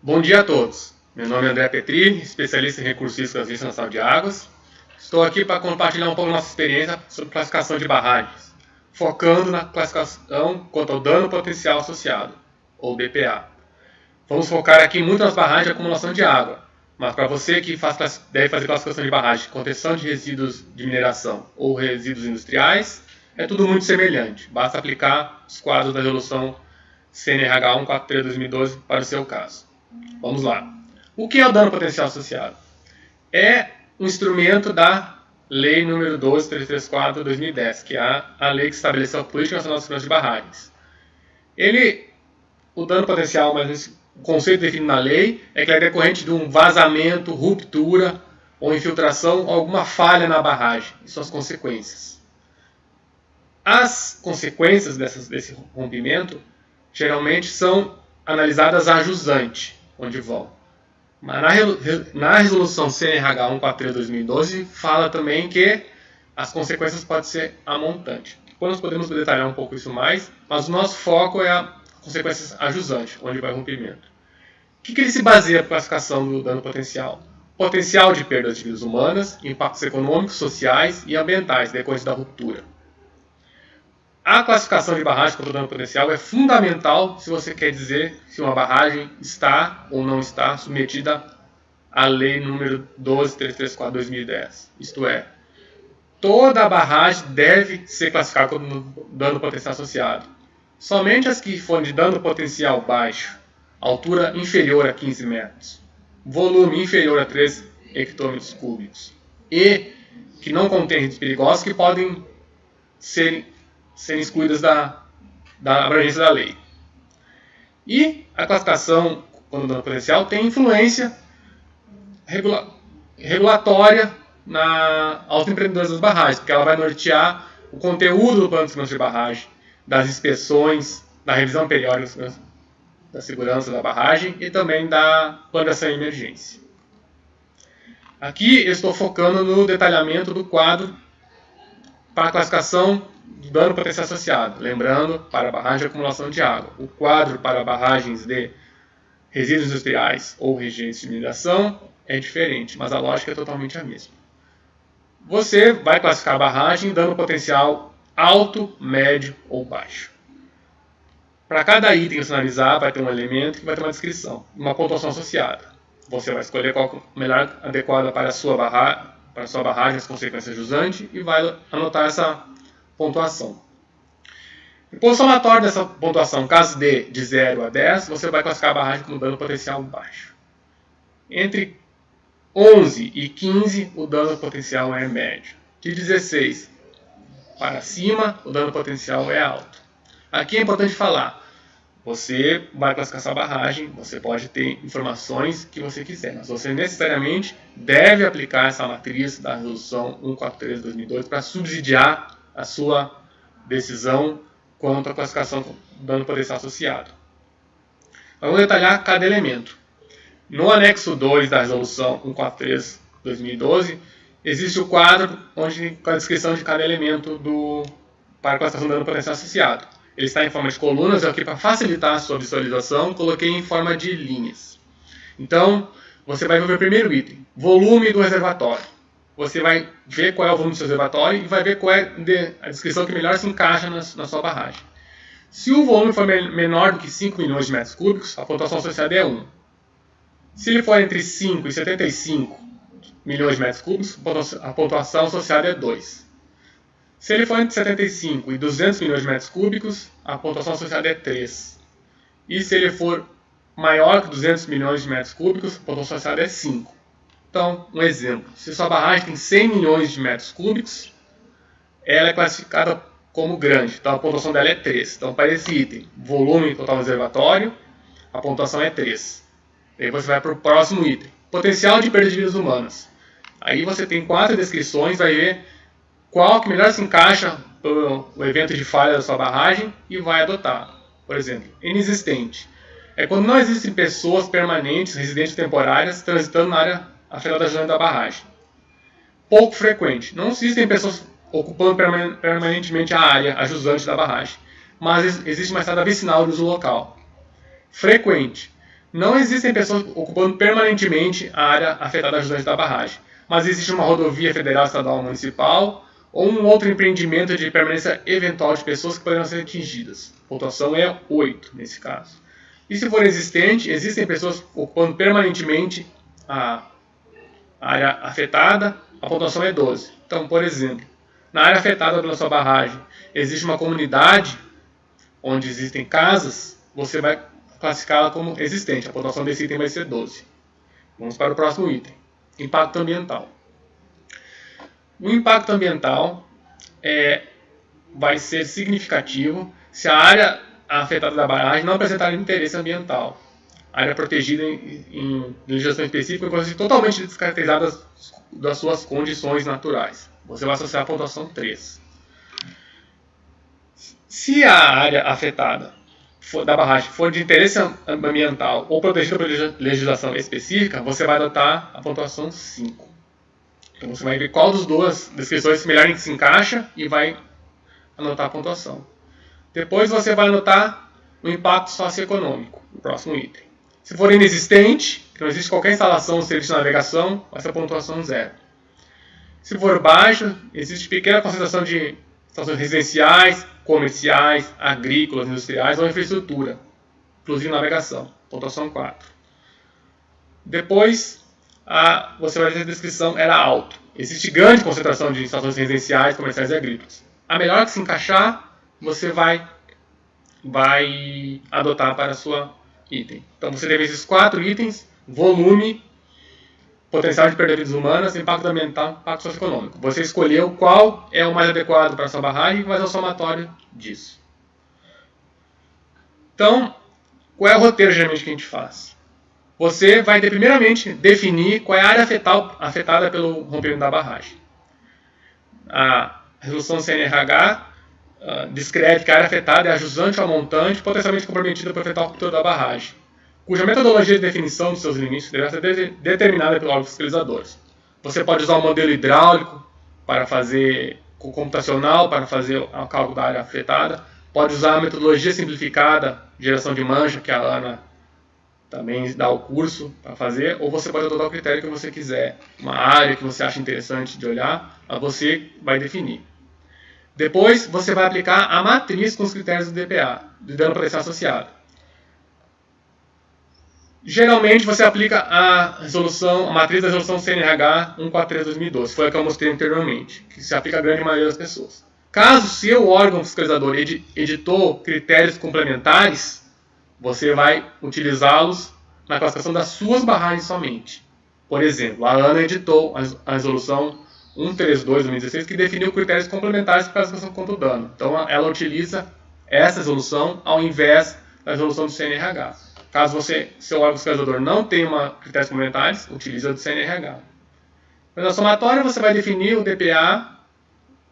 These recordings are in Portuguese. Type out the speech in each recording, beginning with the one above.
Bom dia a todos. Meu nome é André Petri, especialista em recursos hídricos da Agência Nacional de Águas. Estou aqui para compartilhar um pouco da nossa experiência sobre classificação de barragens, focando na classificação quanto ao dano potencial associado, ou DPA. Vamos focar aqui muito nas barragens de acumulação de água, mas para você que deve fazer classificação de barragem, contenção de resíduos de mineração ou resíduos industriais, é tudo muito semelhante. Basta aplicar os quadros da resolução CNRH 143/2012 para o seu caso. Vamos lá. O que é o dano potencial associado? É um instrumento da Lei nº 12.334/2010, que é a lei que estabeleceu a Política Nacional de Segurança de Barragens. O dano potencial, mas o conceito definido na lei é que ele é decorrente de um vazamento, ruptura ou infiltração ou alguma falha na barragem e suas consequências. As consequências desse rompimento geralmente são analisadas a jusante, onde vão. Mas na resolução CNRH 143/2012 fala também que as consequências podem ser a montante. Depois nós podemos detalhar um pouco isso mais, mas o nosso foco é a consequências a jusante, onde vai o rompimento. O que ele se baseia para a classificação do dano potencial? Potencial de perdas de vidas humanas, impactos econômicos, sociais e ambientais decorrentes da ruptura. A classificação de barragem contra o dano potencial é fundamental se você quer dizer se uma barragem está ou não está submetida à Lei nº 12.334/2010. Isto é, toda barragem deve ser classificada como dano potencial associado. Somente as que forem de dano potencial baixo, altura inferior a 15 metros, volume inferior a 3 hectômetros cúbicos e que não contêm resíduos perigosos que podem serem excluídas da abrangência da lei. E a classificação quando dano potencial tem influência regulatória aos empreendedores das barragens, porque ela vai nortear o conteúdo do plano de segurança de barragem, das inspeções, da revisão periódica da segurança da barragem e também da planeação em emergência. Aqui eu estou focando no detalhamento do quadro para a classificação de dano potencial associado. Lembrando, para a barragem de acumulação de água, o quadro para barragens de resíduos industriais ou reagentes de mineração é diferente, mas a lógica é totalmente a mesma. Você vai classificar a barragem em dano potencial alto, médio ou baixo. Para cada item que você analisar, vai ter um elemento que vai ter uma descrição, uma pontuação associada. Você vai escolher qual é a melhor adequada para a sua barragem, as consequências jusante, e vai anotar essa pontuação. Depois, somatório dessa pontuação, caso dê de 0 a 10, você vai classificar a barragem como dano potencial baixo. Entre 11 e 15, o dano potencial é médio. De 16 para cima, o dano potencial é alto. Aqui é importante falar, você vai classificar essa barragem, você pode ter informações que você quiser, mas você necessariamente deve aplicar essa matriz da resolução 143/2012 para subsidiar a sua decisão quanto à classificação do dano potencial associado. Vamos detalhar cada elemento. No anexo 2 da resolução 143/2012, existe o quadro com a descrição de cada elemento para a classificação do dano potencial associado. Ele está em forma de colunas, eu aqui para facilitar a sua visualização, coloquei em forma de linhas. Então, você vai ver o primeiro item, volume do reservatório. Você vai ver qual é o volume do seu reservatório e vai ver qual é a descrição que melhor se encaixa na sua barragem. Se o volume for menor do que 5 milhões de metros cúbicos, a pontuação associada é 1. Se ele for entre 5 e 75 milhões de metros cúbicos, a pontuação associada é 2. Se ele for entre 75 e 200 milhões de metros cúbicos, a pontuação associada é 3. E se ele for maior que 200 milhões de metros cúbicos, a pontuação associada é 5. Então, um exemplo. Se sua barragem tem 100 milhões de metros cúbicos, ela é classificada como grande. Então, a pontuação dela é 3. Então, para esse item, volume total do reservatório, a pontuação é 3. Aí você vai para o próximo item. Potencial de perda de vidas humanas. Aí você tem 4 descrições, vai ver qual que melhor se encaixa o evento de falha da sua barragem e vai adotar. Por exemplo, inexistente. É quando não existem pessoas permanentes, residentes temporárias, transitando na área afetada da barragem. Pouco frequente. Não existem pessoas ocupando permanentemente a área, a jusante da barragem, mas existe uma estrada vicinal de uso local. Frequente. Não existem pessoas ocupando permanentemente a área afetada ajusante da barragem, mas existe uma rodovia federal, estadual ou municipal ou um outro empreendimento de permanência eventual de pessoas que poderão ser atingidas. A pontuação é 8 nesse caso. E se for existente, existem pessoas ocupando permanentemente a área afetada, a pontuação é 12. Então, por exemplo, na área afetada pela sua barragem, existe uma comunidade onde existem casas, você vai classificá-la como existente. A pontuação desse item vai ser 12. Vamos para o próximo item. Impacto ambiental. O impacto ambiental vai ser significativo se a área afetada da barragem não apresentar interesse ambiental. A área protegida em legislação específica vai ser totalmente descaracterizada das suas condições naturais. Você vai associar a pontuação 3. Se a área afetada da barragem for de interesse ambiental ou protegida por legislação específica, você vai adotar a pontuação 5. Então você vai ver qual das duas descrições melhor se encaixa e vai anotar a pontuação. Depois você vai anotar o impacto socioeconômico, o próximo item. Se for inexistente, que não existe qualquer instalação ou serviço de navegação, vai ser a pontuação 0. Se for baixo, existe pequena concentração de instalações residenciais, comerciais, agrícolas, industriais ou infraestrutura, inclusive navegação, pontuação 4. Depois, você vai ter a descrição era alto. Existe grande concentração de instalações residenciais, comerciais e agrícolas. A melhor que se encaixar, você vai adotar para a sua item. Então você teve esses 4 itens: volume, potencial de perda de vidas humanas, impacto ambiental, impacto socioeconômico. Você escolheu qual é o mais adequado para a sua barragem e vai fazer o somatório disso. Então, qual é o roteiro geralmente que a gente faz? Você vai primeiramente definir qual é a área afetada pelo rompimento da barragem. A resolução CNRH descreve que a área afetada é a jusante ou a montante potencialmente comprometida por afetar a ruptura da barragem, cuja metodologia de definição dos seus limites deverá ser determinada pelo órgão fiscalizador. Você pode usar o modelo hidráulico para fazer computacional, para fazer o cálculo da área afetada. Pode usar a metodologia simplificada de geração de mancha, que a Ana também dá o curso para fazer, ou você pode adotar o critério que você quiser. Uma área que você acha interessante de olhar, você vai definir. Depois, você vai aplicar a matriz com os critérios do DPA, de dano potencial associado. Geralmente, você aplica a matriz da resolução CNRH 143/2012, foi a que eu mostrei anteriormente, que se aplica a grande maioria das pessoas. Caso seu órgão fiscalizador editou critérios complementares, você vai utilizá-los na classificação das suas barragens somente. Por exemplo, a Ana editou a resolução 132/2016, que definiu critérios complementares para a classificação contra o dano. Então, ela utiliza essa resolução ao invés da resolução do CNRH. Caso seu órgão fiscalizador não tenha critérios complementares, utilize a do CNRH. Na somatória, você vai definir o DPA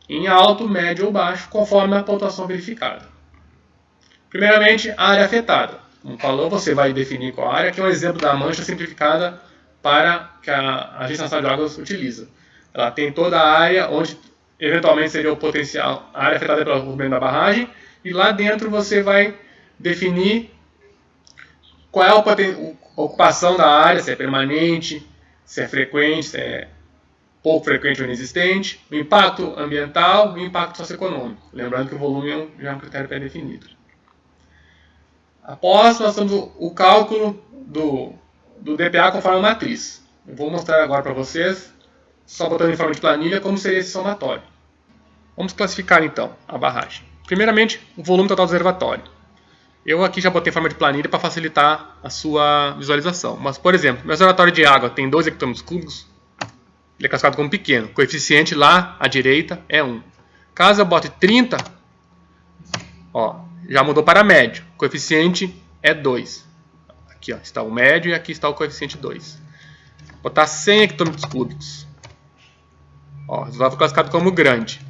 em alto, médio ou baixo, conforme a pontuação verificada. Primeiramente, a área afetada. Como falou, você vai definir qual área, que é um exemplo da mancha simplificada que a Agência Nacional de Águas utiliza. Ela tem toda a área onde eventualmente seria o potencial, a área afetada pelo rompimento da barragem, e lá dentro você vai definir qual é a ocupação da área, se é permanente, se é frequente, se é pouco frequente ou inexistente, o impacto ambiental e o impacto socioeconômico. Lembrando que o volume já é um critério pré-definido. Após, nós temos o cálculo do DPA conforme a matriz. Eu vou mostrar agora para vocês, só botando em forma de planilha, como seria esse somatório. Vamos classificar então a barragem. Primeiramente, o volume total do reservatório. Eu aqui já botei em forma de planilha para facilitar a sua visualização. Mas, por exemplo, meu reservatório de água tem 2 hectômetros cúbicos, ele é classificado como pequeno. O coeficiente lá à direita é 1. Caso eu bote 30, já mudou para médio. O coeficiente é 2. Aqui está o médio e aqui está o coeficiente 2. Vou botar 100 hectômetros cúbicos. O resultado foi classificado como grande.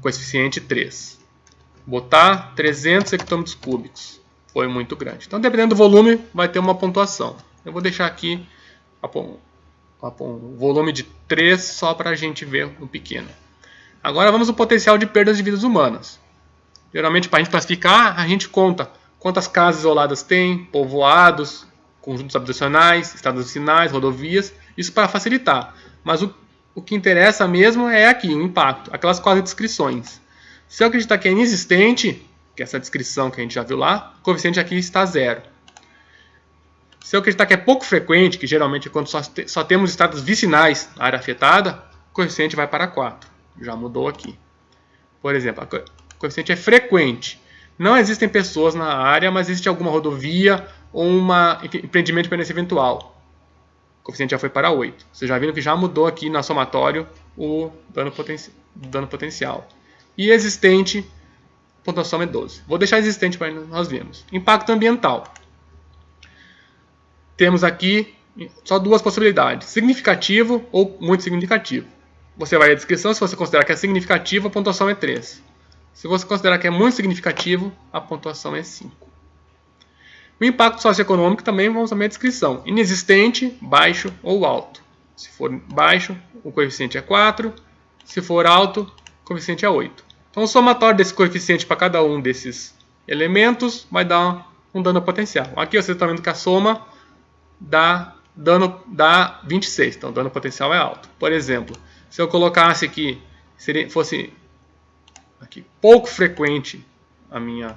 Coeficiente 3. Botar 300 hectômetros cúbicos. Foi muito grande. Então, dependendo do volume, vai ter uma pontuação. Eu vou deixar aqui o volume de 3 só para a gente ver o pequeno. Agora vamos ao potencial de perdas de vidas humanas. Geralmente, para a gente classificar, a gente conta quantas casas isoladas tem, povoados, conjuntos habitacionais, estradas vicinais, rodovias, isso para facilitar. Mas o que interessa mesmo é aqui, o impacto, aquelas 4 descrições. Se eu acreditar que é inexistente, que é essa descrição que a gente já viu lá, o coeficiente aqui está 0. Se eu acreditar que é pouco frequente, que geralmente é quando só temos estradas vicinais na área afetada, o coeficiente vai para 4. Já mudou aqui. Por exemplo, o coeficiente é frequente. Não existem pessoas na área, mas existe alguma rodovia ou um empreendimento de pendência eventual. O coeficiente já foi para 8. Vocês já viram que já mudou aqui na somatório o dano potencial. E existente, a pontuação é 12. Vou deixar existente para nós vermos. Impacto ambiental. Temos aqui só 2 possibilidades. Significativo ou muito significativo. Você vai à descrição, se você considerar que é significativo, a pontuação é 3. Se você considerar que é muito significativo, a pontuação é 5. O impacto socioeconômico também vamos à descrição. Inexistente, baixo ou alto. Se for baixo, o coeficiente é 4. Se for alto, o coeficiente é 8. Então o somatório desse coeficiente para cada um desses elementos vai dar um dano potencial. Aqui você está vendo que a soma dá 26. Então o dano potencial é alto. Por exemplo, se eu colocasse aqui, fosse aqui, pouco frequente a minha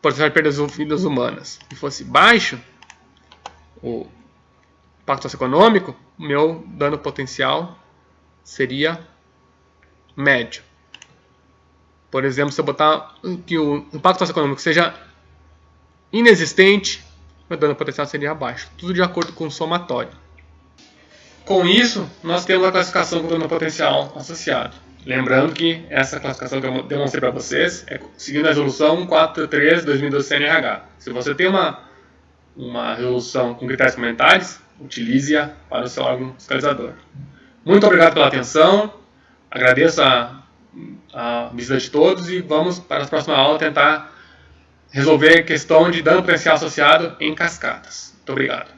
porcentagem de perdas de vidas humanas e fosse baixo o impacto socioeconômico, o meu dano potencial seria médio. Por exemplo, se eu botar que o impacto socioeconômico seja inexistente, meu dano potencial seria baixo. Tudo de acordo com o somatório. Com isso, nós temos a classificação com dano potencial associado. Lembrando que essa classificação que eu demonstrei para vocês é seguindo a resolução 143/2012 CNRH. Se você tem uma resolução com critérios complementares, utilize-a para o seu órgão fiscalizador. Muito obrigado pela atenção, agradeço a visita de todos e vamos para a próxima aula tentar resolver a questão de dano potencial associado em cascatas. Muito obrigado.